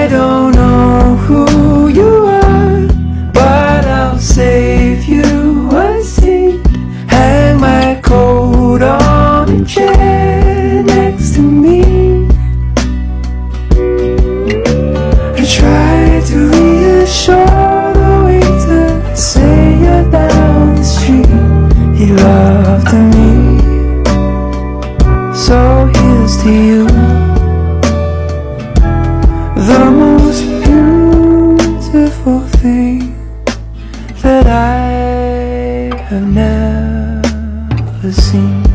don't know who you are, but I'll save you a seat. Hang my coat on a chair next to me. I try to reassure the waiter, say you're down the street. He loved me, so here's to you, the most beautiful thing that I have never seen.